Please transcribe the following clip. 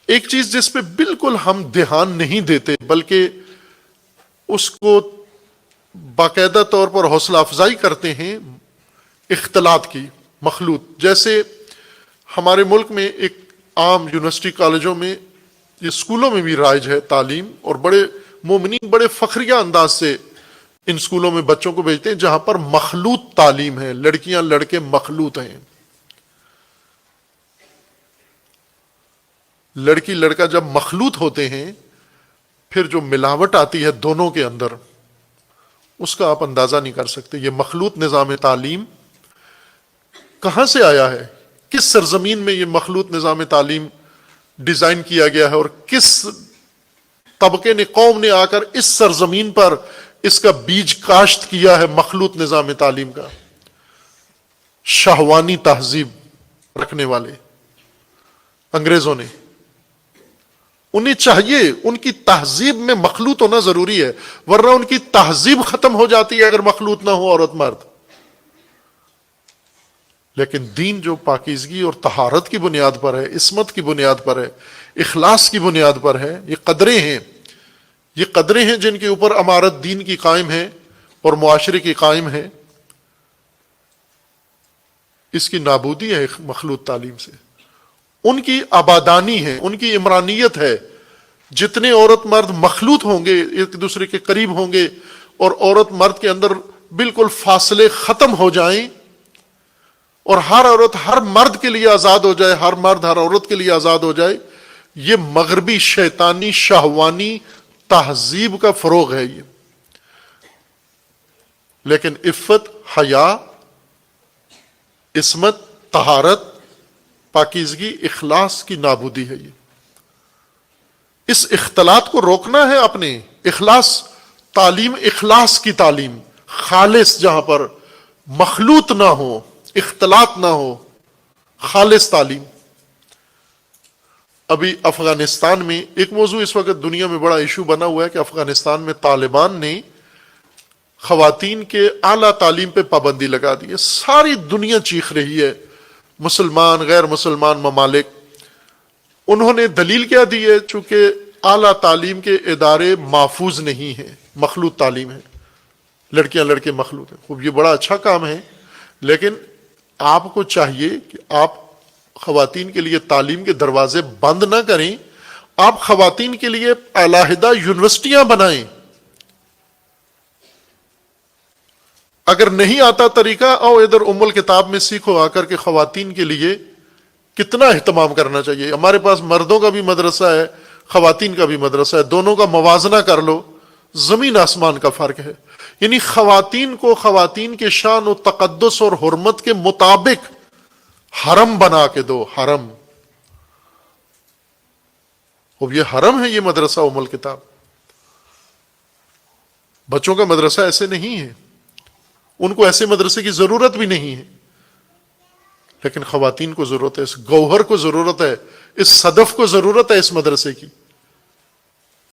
ایک چیز جس پہ بالکل ہم دھیان نہیں دیتے بلکہ اس کو باقاعدہ طور پر حوصلہ افزائی کرتے ہیں، اختلاط کی، مخلوط. جیسے ہمارے ملک میں ایک عام یونیورسٹی کالجوں میں، یہ اسکولوں میں بھی رائج ہے تعلیم، اور بڑے مومنین بڑے فخریہ انداز سے ان اسکولوں میں بچوں کو بھیجتے ہیں جہاں پر مخلوط تعلیم ہے، لڑکیاں لڑکے مخلوط ہیں. لڑکی لڑکا جب مخلوط ہوتے ہیں پھر جو ملاوٹ آتی ہے دونوں کے اندر، اس کا آپ اندازہ نہیں کر سکتے. یہ مخلوط نظام تعلیم کہاں سے آیا ہے؟ کس سرزمین میں یہ مخلوط نظام تعلیم ڈیزائن کیا گیا ہے، اور کس طبقے نے، قوم نے آ کر اس سرزمین پر اس کا بیج کاشت کیا ہے مخلوط نظام تعلیم کا؟ شہوانی تہذیب رکھنے والے انگریزوں نے. انہیں چاہیے، ان کی تہذیب میں مخلوط ہونا ضروری ہے، ورنہ ان کی تہذیب ختم ہو جاتی ہے اگر مخلوط نہ ہو عورت مرد. لیکن دین جو پاکیزگی اور طہارت کی بنیاد پر ہے، عصمت کی بنیاد پر ہے، اخلاص کی بنیاد پر ہے، یہ قدریں ہیں، یہ قدریں ہیں جن کے اوپر عمارت دین کی قائم ہے اور معاشرے کی قائم ہے. اس کی نابودی ہے مخلوط تعلیم سے. ان کی آبادانی ہے، ان کی عمرانیت ہے. جتنے عورت مرد مخلوط ہوں گے، ایک دوسرے کے قریب ہوں گے، اور عورت مرد کے اندر بالکل فاصلے ختم ہو جائیں، اور ہر عورت ہر مرد کے لیے آزاد ہو جائے، ہر مرد ہر عورت کے لیے آزاد ہو جائے، یہ مغربی شیطانی شہوانی تہذیب کا فروغ ہے یہ. لیکن عفت، حیا، عصمت، طہارت، پاکیزگی، اخلاص کی نابودی ہے یہ. اس اختلاط کو روکنا ہے اپنے. اخلاص تعلیم، اخلاص کی تعلیم، خالص، جہاں پر مخلوط نہ ہو، اختلاط نہ ہو، خالص تعلیم. ابھی افغانستان میں ایک موضوع اس وقت دنیا میں بڑا ایشو بنا ہوا ہے کہ افغانستان میں طالبان نے خواتین کے اعلیٰ تعلیم پہ پابندی لگا دی ہے. ساری دنیا چیخ رہی ہے، مسلمان، غیر مسلمان ممالک. انہوں نے دلیل کیا دی ہے؟ چونکہ اعلیٰ تعلیم کے ادارے محفوظ نہیں ہیں، مخلوط تعلیم ہے، لڑکیاں لڑکے مخلوط ہیں. خوب، یہ بڑا اچھا کام ہے، لیکن آپ کو چاہیے کہ آپ خواتین کے لیے تعلیم کے دروازے بند نہ کریں. آپ خواتین کے لیے علیحدہ یونیورسٹیاں بنائیں. اگر نہیں آتا طریقہ، آؤ ادھر ام الکتاب میں سیکھو آ کر کے خواتین کے لیے کتنا اہتمام کرنا چاہیے. ہمارے پاس مردوں کا بھی مدرسہ ہے، خواتین کا بھی مدرسہ ہے، دونوں کا موازنہ کر لو، زمین آسمان کا فرق ہے. یعنی خواتین کو خواتین کے شان و تقدس اور حرمت کے مطابق حرم بنا کے دو. حرم، اب یہ حرم ہے، یہ مدرسہ ام الکتاب. بچوں کا مدرسہ ایسے نہیں ہے، ان کو ایسے مدرسے کی ضرورت بھی نہیں ہے. لیکن خواتین کو ضرورت ہے، اس گوہر کو ضرورت ہے، اس صدف کو ضرورت ہے اس مدرسے کی.